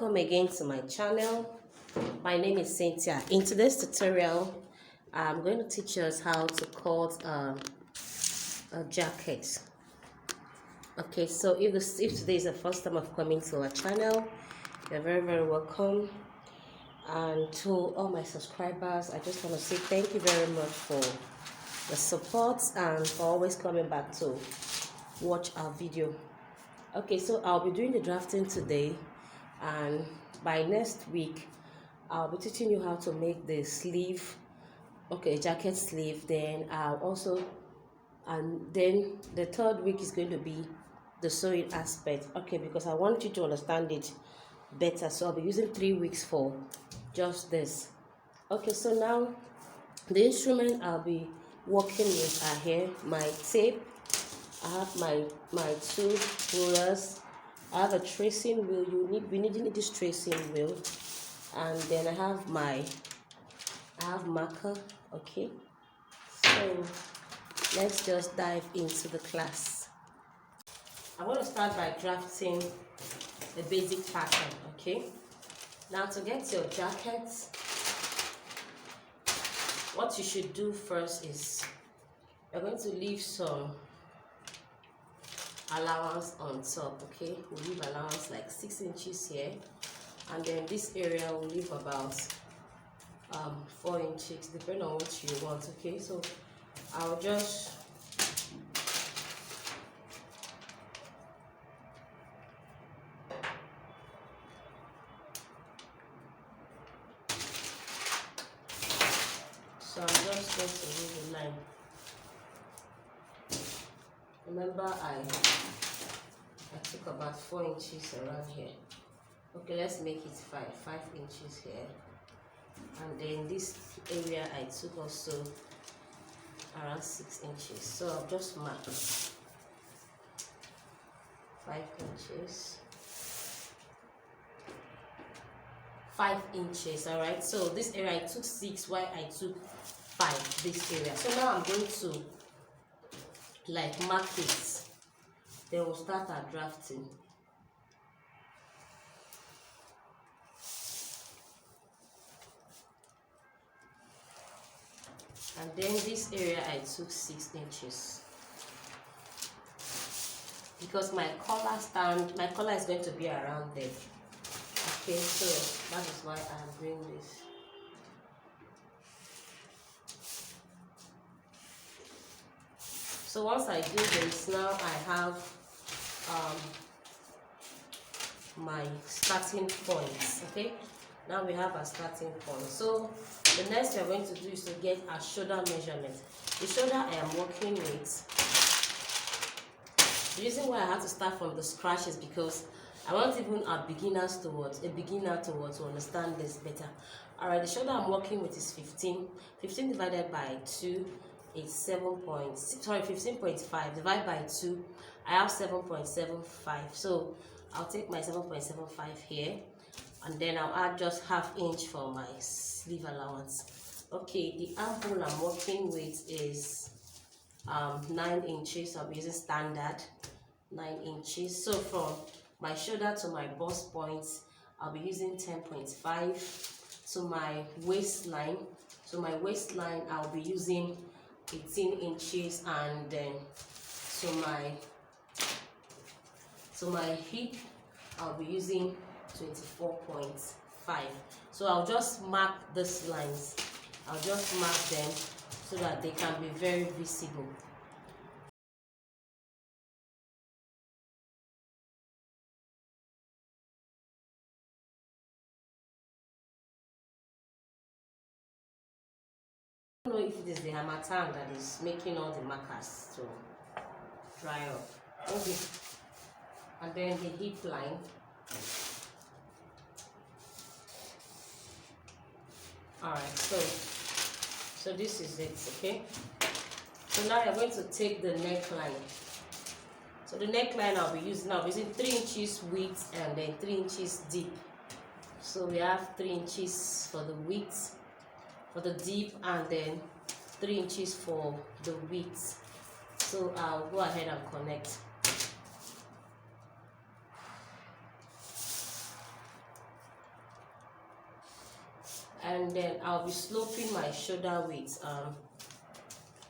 Welcome again to my channel. My name is Cynthia. In today's tutorial, I'm going to teach us how to cut a jacket. Okay, so if today is the first time of coming to our channel, you're very welcome. And to all my subscribers, I just want to say thank you very much for the support and for always coming back to watch our video. Okay, so I'll be doing the drafting today, and by next week I'll be teaching you how to make the sleeve, jacket sleeve. Then then the third week is going to be the sewing aspect, because I want you to understand it better. So I'll be using 3 weeks for just this. Okay, so now the instrument I'll be working with are here: my tape, I have my two rulers, I have a tracing wheel. We need this tracing wheel, and then I have marker. Okay, so let's just dive into the class. I want to start by drafting the basic pattern. Okay, now to get your jacket, what you should do first is you're going to leave some allowance on top. Okay, we'll leave allowance like 6 inches here, and then this area will leave about 4 inches, depending on what you want. Okay, so I'll just going to leave a line. Remember, I took about 4 inches around here. Okay, let's make it 5 inches here, and then this area I took also around 6 inches. So I'll just mark 5 inches, 5 inches. All right, so this area I took 6, while I took 5 this area. So now I'm going to mark it, then we'll start our drafting. And then this area I took 6 inches, because my collar is going to be around there. Okay, so that is why I'm doing this. So once I do this, now I have my starting points. Okay, now we have a starting point. So the next we're going to do is to get a shoulder measurement. The shoulder I am working with, the reason why I have to start from the scratch is because I want even a beginner to understand this better. All right, the shoulder I'm working with is 15 divided by 2 is 15.5 divided by 2, I have 7.75. so I'll take my 7.75 here, and then I'll add just ½ inch for my sleeve allowance. Okay, the armhole I'm working with is 9 inches. I'll be using standard 9 inches. So from my shoulder to my bust point, I'll be using 10.5. to my waistline. So my waistline I'll be using 18 inches, and then to my hip I'll be using 24.5. so I'll just mark these lines. I'll just mark them so that they can be very visible. I don't know if it is the harmattan that is making all the markers to dry up. Okay, and then the hip line. All right, so this is it. Okay, so now you're going to take the neckline. So the neckline I'll be using 3 inches width and then 3 inches deep. So we have 3 inches for the width, for the deep, and then 3 inches for the width. So I'll go ahead and connect. and then I'll be sloping my shoulder with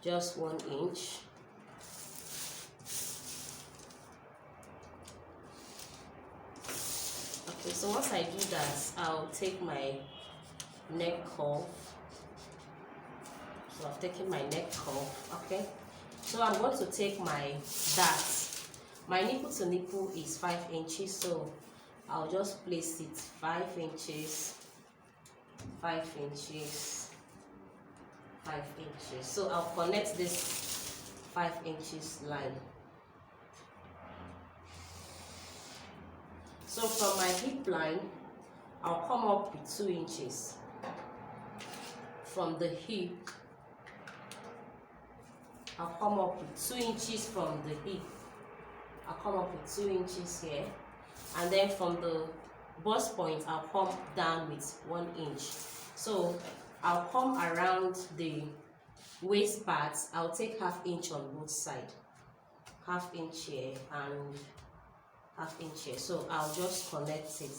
just 1 inch. Okay, so once I do that, I'll take my neck curve. So I've taken my neck curve. Okay, so I'm going to take my dart. My nipple to nipple is 5 inches, so I'll just place it 5 inches, 5 inches, 5 inches. So I'll connect this 5 inches line. So from my hip line, I'll come up with 2 inches. From the hip, I'll come up with 2 inches from the hip. I'll come up with 2 inches here. And then from the bust point, I'll come down with 1 inch. So I'll come around the waist part. I'll take ½ inch on both sides. ½ inch here and ½ inch here. So I'll just connect it.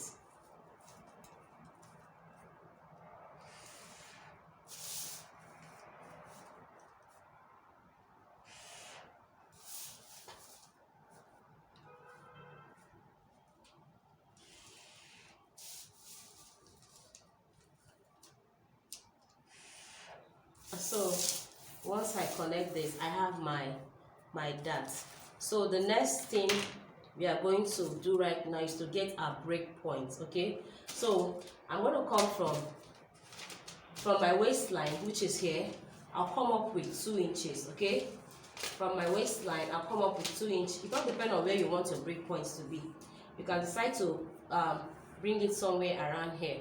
So once I connect this, I have my dart. So the next thing we are going to do right now is to get our break point. Okay, so I'm going to come from my waistline, which is here. I'll come up with 2 inches. Okay, from my waistline I'll come up with 2 inches. It all depends on where you want your break points to be. You can decide to bring it somewhere around here.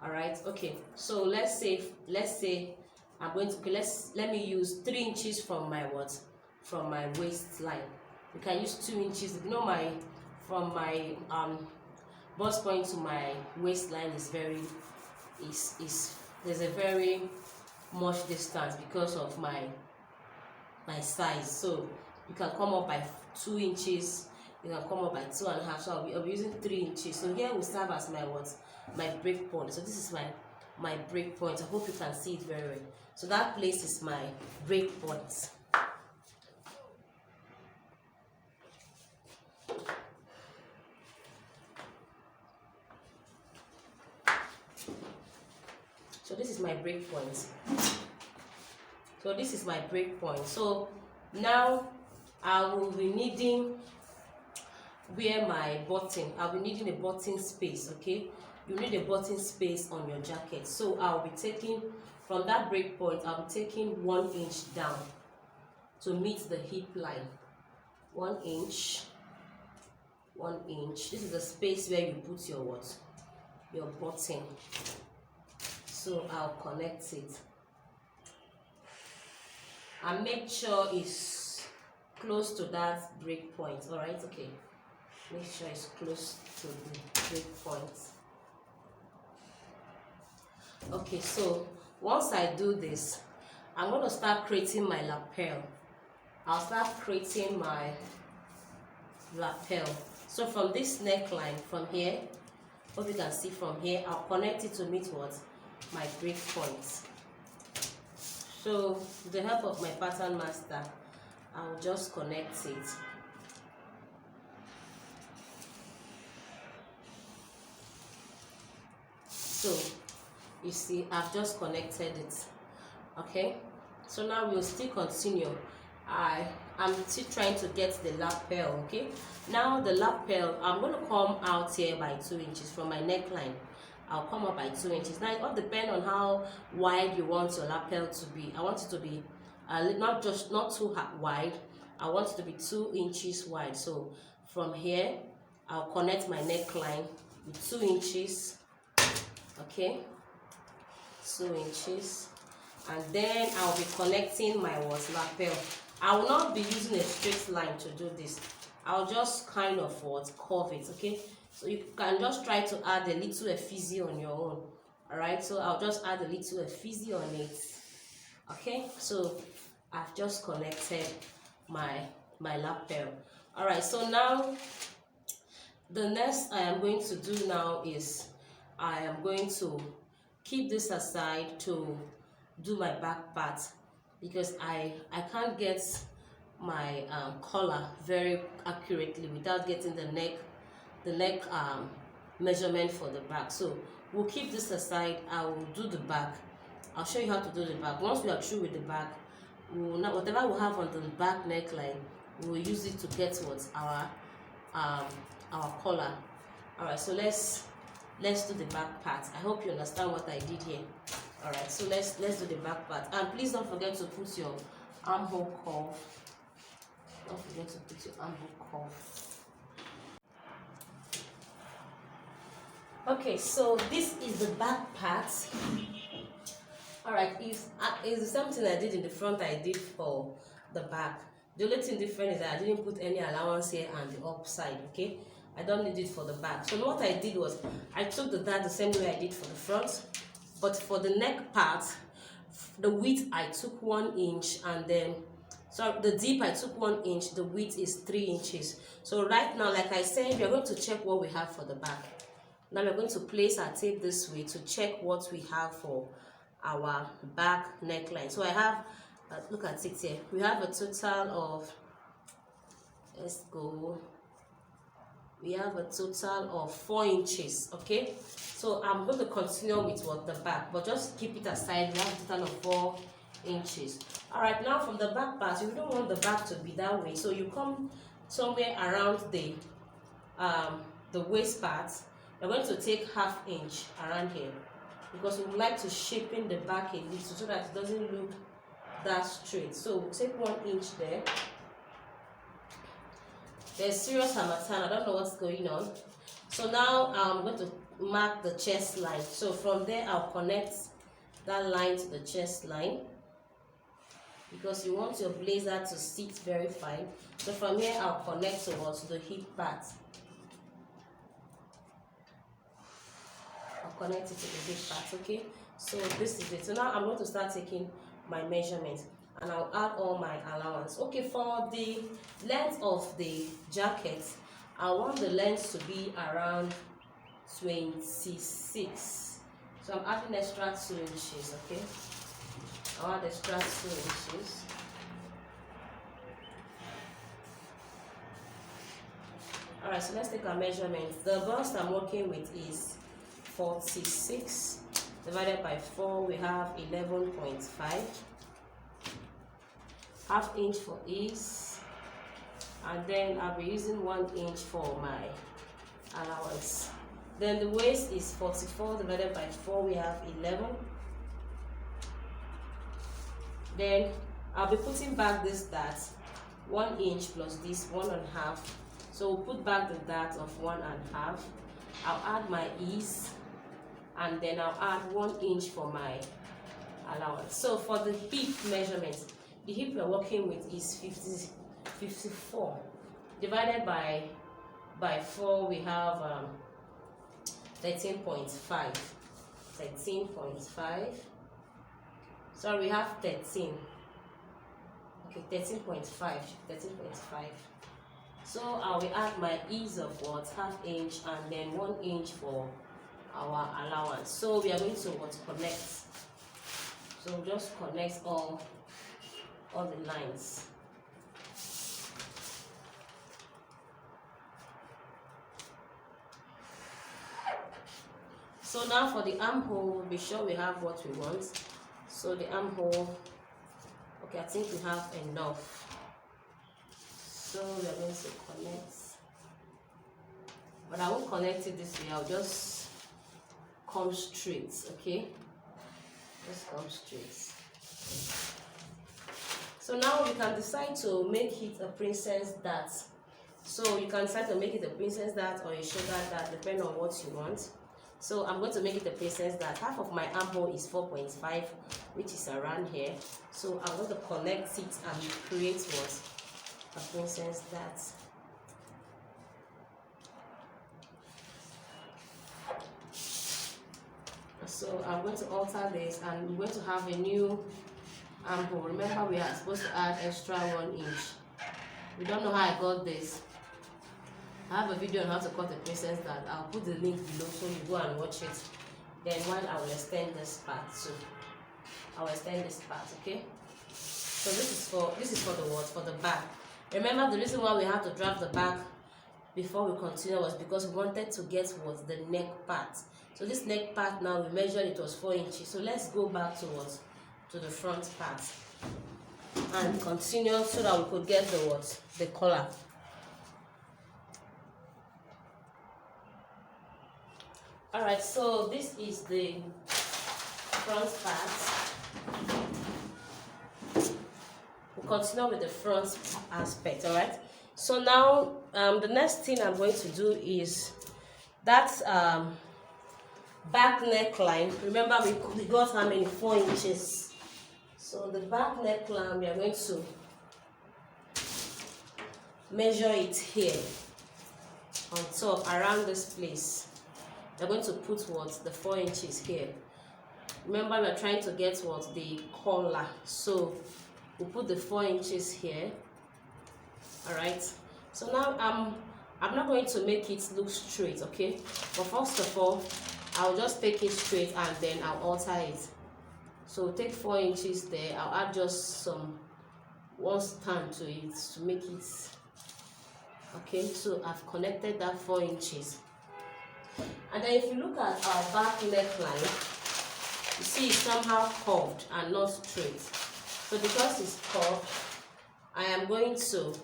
All right, okay, so let's say I'm going to, okay, let me use 3 inches from my waistline. You can use 2 inches. You know, from my bust point to my waistline is there's a very much distance because of my size. So you can come up by 2 inches, you can come up by 2.5. So I'll be using 3 inches. So here will serve as my break point. So this is my break point. I hope you can see it very well. So that place is my break point. So this is my break point. So this is my break point. So now I will be needing where my button. I'll be needing a button space. Okay, you need a button space on your jacket. So I'll be taking from that break point. I'll be taking 1 inch down to meet the hip line. 1 inch. 1 inch. This is the space where you put your button. So I'll connect it and make sure it's close to that break point. All right, okay, make sure it's close to the break point. Okay, so once I do this, I'm going to start creating my lapel. I'll start creating my lapel. So from this neckline, from here, hope you can see from here, I'll connect it to meet my break point. So with the help of my pattern master, I'll just connect it. So you see, I've just connected it. Okay, so now we'll still continue. I'm still trying to get the lapel. Okay, now the lapel, I'm going to come out here by 2 inches from my neckline. I'll come up by 2 inches. Now it all depends on how wide you want your lapel to be. I want it to be not too wide. I want it to be 2 inches wide. So from here, I'll connect my neckline with 2 inches. Okay, 2 inches, and then I'll be connecting my lapel. I will not be using a straight line to do this. I'll just kind of curve it. Okay, so you can just try to add a little effigy on your own. All right, so I'll just add a little effigy on it. Okay, so I've just connected my lapel. All right, so now the next I am going to do now is I am going to keep this aside to do my back part, because I can't get my collar very accurately without getting the neck measurement for the back. So we'll keep this aside. I will do the back. I'll show you how to do the back. Once we are through with the back, we'll now, whatever we have on the back neckline, we'll use it to get what our collar. All right, so let's do the back part. I hope you understand what I did here. All right, so let's do the back part. And please don't forget to put your armhole cuff. Don't forget to put your armhole cuff. Okay, so this is the back part. All right, it's the same thing I did in the front I did for the back. The only thing different is that I didn't put any allowance here and the upside. Okay, I don't need it for the back. So what I did was I took the dart the same way I did for the front, but for the neck part, the width I took 1 inch, and then the deep I took 1 inch, the width is 3 inches. So right now, like I said, we are going to check what we have for the back. Now we're going to place our tape this way to check what we have for our back neckline. So I have, look at it here, we have a total of, let's go, we have a total of 4 inches. Okay, so I'm going to continue with what the back, but just keep it aside. We have a total of 4 inches. All right, now from the back part, you don't want the back to be that way, so you come somewhere around the waist part. You're going to take ½ inch around here, because we would like to shape in the back a little so that it doesn't look that straight. So we'll take 1 inch there. There's serious harmattan, I don't know what's going on. So now I'm going to mark the chest line. So from there I'll connect that line to the chest line, because you want your blazer to sit very fine. So from here I'll connect towards the hip part. I'll connect it to the hip part. Okay, so this is it. So now I'm going to start taking my measurement, and I'll add all my allowance. Okay, for the length of the jacket, I want the length to be around 26. So I'm adding extra 2 inches. Okay, I'll add extra 2 inches. All right, so let's take our measurement. The bust I'm working with is 46 divided by 4. We have 11.5. ½ inch for ease, and then I'll be using 1 inch for my allowance. Then the waist is 44 divided by 4. We have 11. Then I'll be putting back this dart 1 inch plus this 1.5. So we'll put back the dart of 1.5. I'll add my ease, and then I'll add 1 inch for my allowance. So for the hip measurement, the hip we're working with is 54 divided by 4. We have 13.5. Sorry, we have 13. Okay, 13.5. So I will add my ease of what, ½ inch, and then 1 inch for our allowance. So we are going to connect. So just connect all the lines. So now for the armhole, we'll be sure we have what we want. So the armhole, okay, I think we have enough. So we are going to connect, but I won't connect it this way. I'll just come straight. Okay, just come straight. So now you can decide to make it a princess dart. So you can decide to make it a princess dart or a shoulder dart, depending on what you want. So I'm going to make it a princess dart. Half of my armhole is 4.5, which is around here. So I'm going to connect it and create what? A princess dart. So I'm going to alter this, and we're going to have a new armhole. Remember, we are supposed to add extra 1 inch. We don't know how I got this. I have a video on how to cut a princess dart. I'll put the link below so you go and watch it. Then while I will extend this part too. I will extend this part, okay? So this is for the what? For the back. Remember, the reason why we had to drop the back before we continue was because we wanted to get what? The neck part. So this neck part now, we measured it was 4 inches. So let's go back to what? To the front part and continue so that we could get the what? The collar. Alright, so this is the front part. We'll continue with the front aspect. Alright, so now the next thing I'm going to do is that back neckline. Remember, we got how many? 4 inches. So the back neckline, we are going to measure it here on top around this place. We're going to put what? The 4 inches here. Remember, we're trying to get what? The collar. So we'll put the 4 inches here. Alright, so now I'm not going to make it look straight, okay? But first of all, I'll just take it straight and then I'll alter it. So take 4 inches there. I'll add just one stand to it to make it okay. So I've connected that 4 inches. And then if you look at our back neckline, you see it's somehow curved and not straight. So because it's curved, I am going to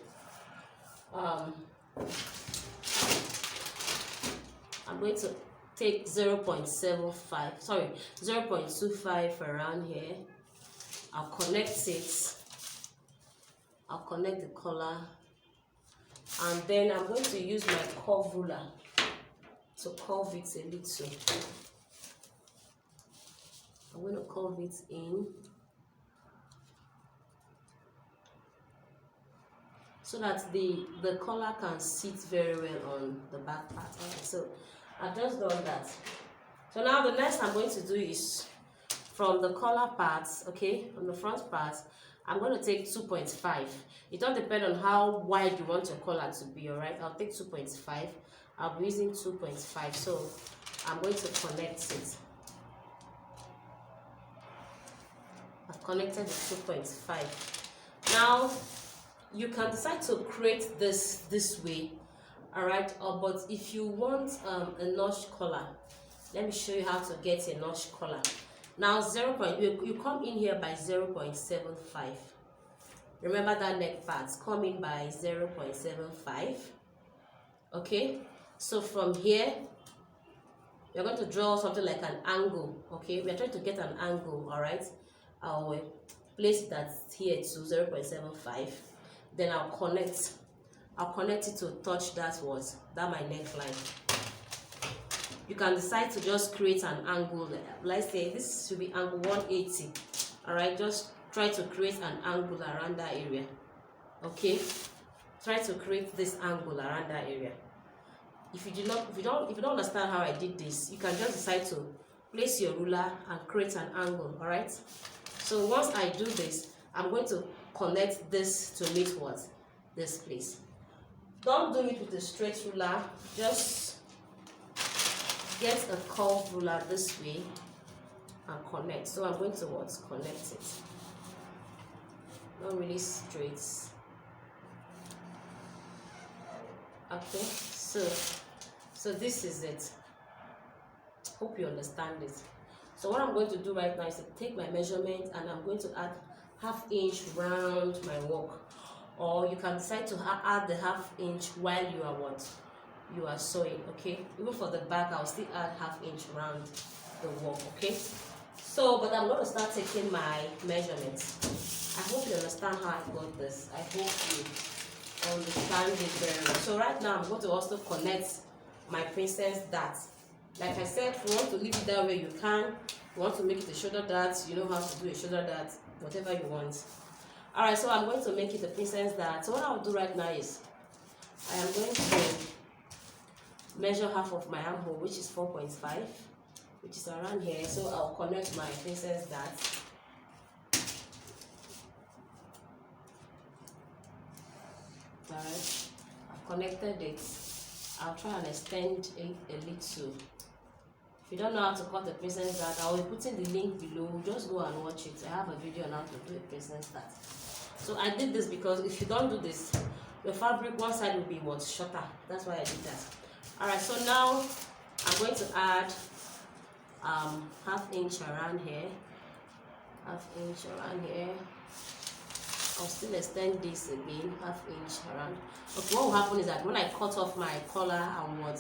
take 0.25 around here. I'll connect it. I'll connect the collar, and then I'm going to use my curve ruler to curve it a little. I'm going to curve it in so that the collar can sit very well on the back part. Alright, so I've just done that. So now the next I'm going to do is from the collar parts, okay, from the front part, I'm going to take 2.5. It all depends on how wide you want your collar to be. Alright, I'll take 2.5. I'll be using 2.5, so I'm going to connect it. I've connected the 2.5. Now you can decide to create this way, all right, but if you want a notch collar, let me show you how to get a notch collar. Now you come in here by 0.75. remember that neck part, come in by 0.75. okay, so from here you're going to draw something like an angle. Okay, we are trying to get an angle. All right, I'll place that here to 0.75. Then I'll connect it to touch that my neckline. You can decide to just create an angle. Let's say this should be angle 180. All right, just try to create an angle around that area. Okay, try to create this angle around that area. If you don't understand how I did this, you can just decide to place your ruler and create an angle. All right, so once I do this, I'm going to connect this to meet this place. Don't do it with a straight ruler, just get a curved ruler this way and connect. So I'm going to connect it, not really straight. Okay, so this is it. Hope you understand it. So what I'm going to do right now is to take my measurement and I'm going to add ½ inch round my work, or you can decide to add the ½ inch while you are sewing. Okay, even for the back I'll still add ½ inch round the work. Okay, so but I'm going to start taking my measurements. I hope you understand how I got this. I hope you understand it very well. So right now I'm going to also connect my princess dart. Like I said, if you want to leave it that way, you can. If you want to make it a shoulder dart, you know how to do a shoulder dart, whatever you want. Alright, so I'm going to make it a princess dart. So what I'll do right now is I am going to measure half of my armhole, which is 4.5, which is around here. So I'll connect my princess dart. Alright, I've connected it. I'll try and extend it a little If you don't know how to cut a princess dart, I will be putting the link below. Just go and watch it. I have a video on how to do a princess dart. So I did this because if you don't do this, your fabric one side will be what, shorter. That's why I did that. Alright, so now I'm going to add half inch around here. Half inch around here. I'll still extend this again, half inch around. Okay, what will happen is that when I cut off my collar and what,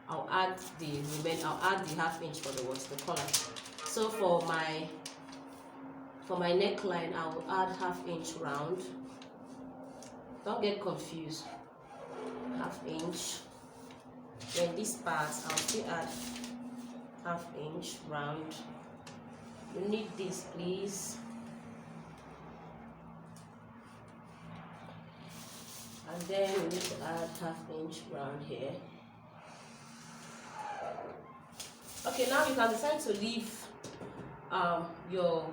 I'll add the half inch for the collar. So for my neckline, I will add half inch round. Don't get confused. Half inch. Then this part, I'll still add half inch round. You need this, please. And then we need to add half inch round here. Okay, now you can decide to leave your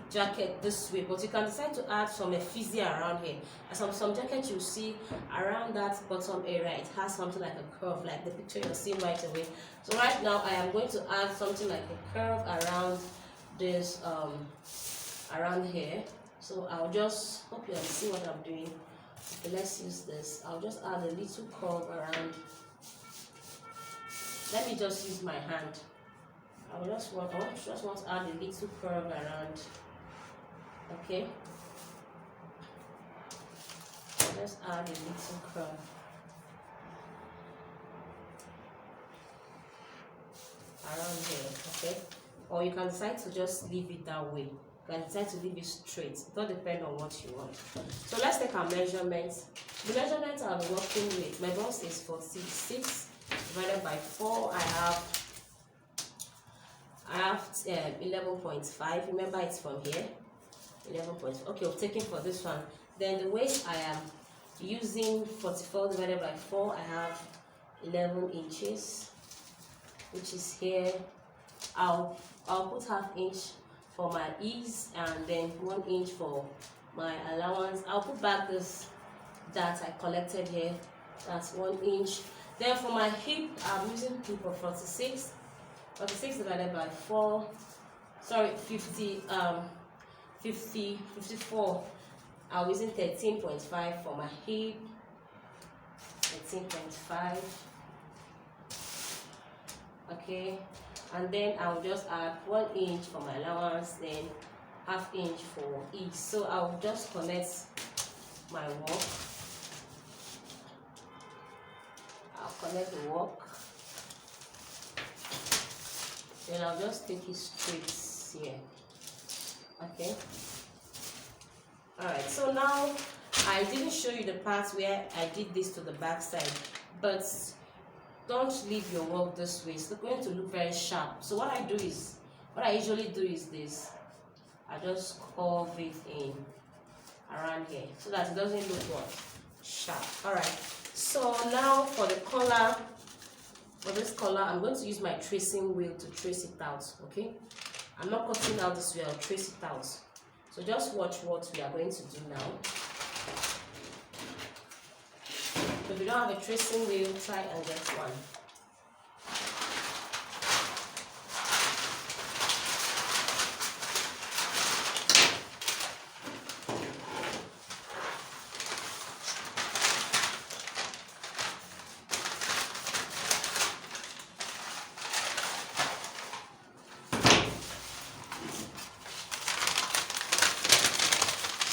jacket this way, but you can decide to add some ephesium around here. And some jackets you see around that bottom area, it has something like a curve, like the picture you're seeing right away. So right now I am going to add something like a curve around this around here. So I'll just hope you can see what I'm doing. Okay, let's use this. I'll just add a little curve around. Let me just use my hand. I just want to add a little curve around. Okay. Let's add a little curve. Around here, okay? Or you can decide to just leave it that way. You can decide to leave it straight. It all depends on what you want. So let's take our measurements. The measurements I'll be working with, my bust is 46 divided by 4. I have 11.5. Remember, it's from here. 11.5. Okay, we're taking for this one. Then the waist, I am using 44 divided by 4. I have 11 inches, which is here. I'll put half inch for my ease and then 1 inch for my allowance. I'll put back this that I collected here. That's 1 inch. Then for my hip, I'm using hip of 46. 46 divided by 4. Sorry, 54. I'm using 13.5 for my hip. 13.5. Okay, and then I'll just add 1 inch for my allowance, then half inch for each. So I'll just connect my work. I'll connect the work. Then I'll just take it straight here. Okay. Alright, so now I didn't show you the parts where I did this to the back side, but don't leave your work this way. It's going to look very sharp. So what I usually do is this. I just curve it in around here so that it doesn't look what? Sharp. Alright, so now for the collar, for this collar, I'm going to use my tracing wheel to trace it out. Okay, I'm not cutting out this way, I'll trace it out. So just watch what we are going to do now. If you don't have a tracing wheel, try and get one.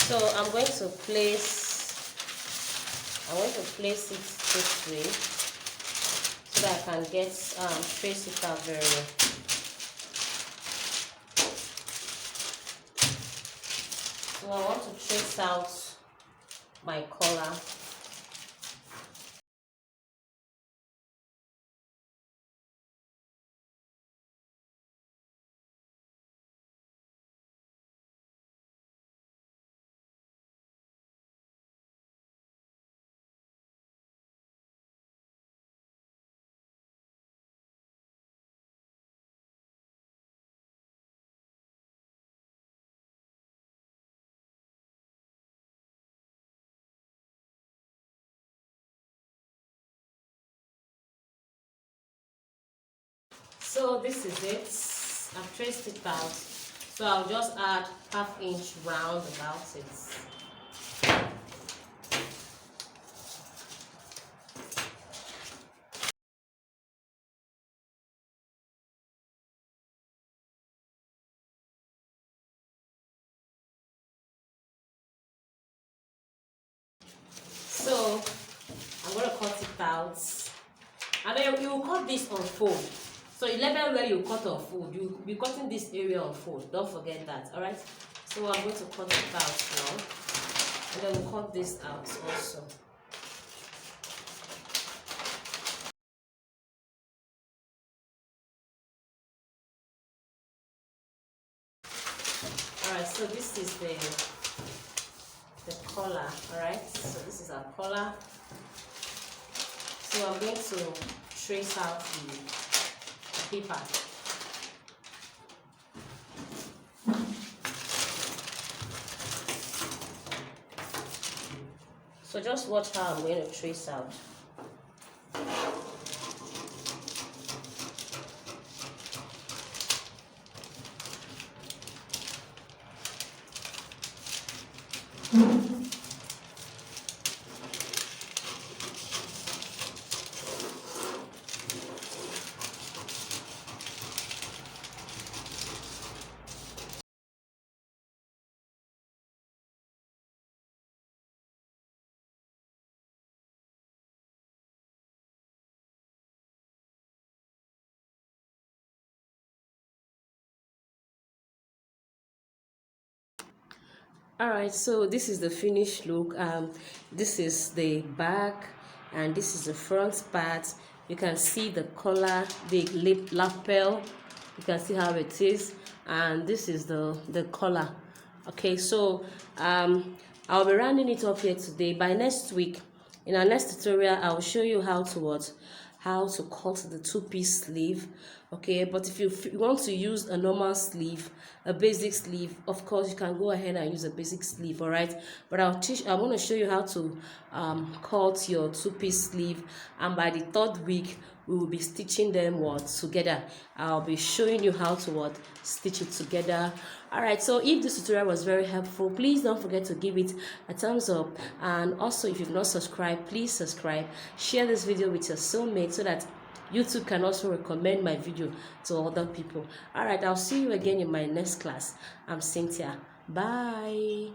So I'm going to place it this way so that I can get trace it out very well. So I want to trace out my collar. So this is it. I've traced it out. So I'll just add ½ inch round about it. So I'm going to cut it out. And then you will cut this on fold. So you level where you cut on fold. You will be cutting this area on fold. Don't forget that. Alright? So I'm going to cut it out now. And then we'll cut this out also. Alright, so this is the collar. Alright, so this is our collar. So I'm going to trace out the paper. So just watch how I'm going to trace out. Alright, so this is the finished look. This is the back and this is the front part. You can see the collar, the lip lapel. You can see how it is, and this is the collar. Okay, so I'll be rounding it up here today. By next week, in our next tutorial, I'll show you how to cut the two-piece sleeve. Okay, but if you want to use a normal sleeve, a basic sleeve, of course you can go ahead and use a basic sleeve. All right, but I want to show you how to cut your two-piece sleeve, and by the 3rd week we will be stitching them together. I'll be showing you how to stitch it together. All right, so if this tutorial was very helpful, please don't forget to give it a thumbs up, and also if you've not subscribed, please subscribe. Share this video with your soulmate so that YouTube can also recommend my video to other people. All right, I'll see you again in my next class. I'm Cynthia. Bye.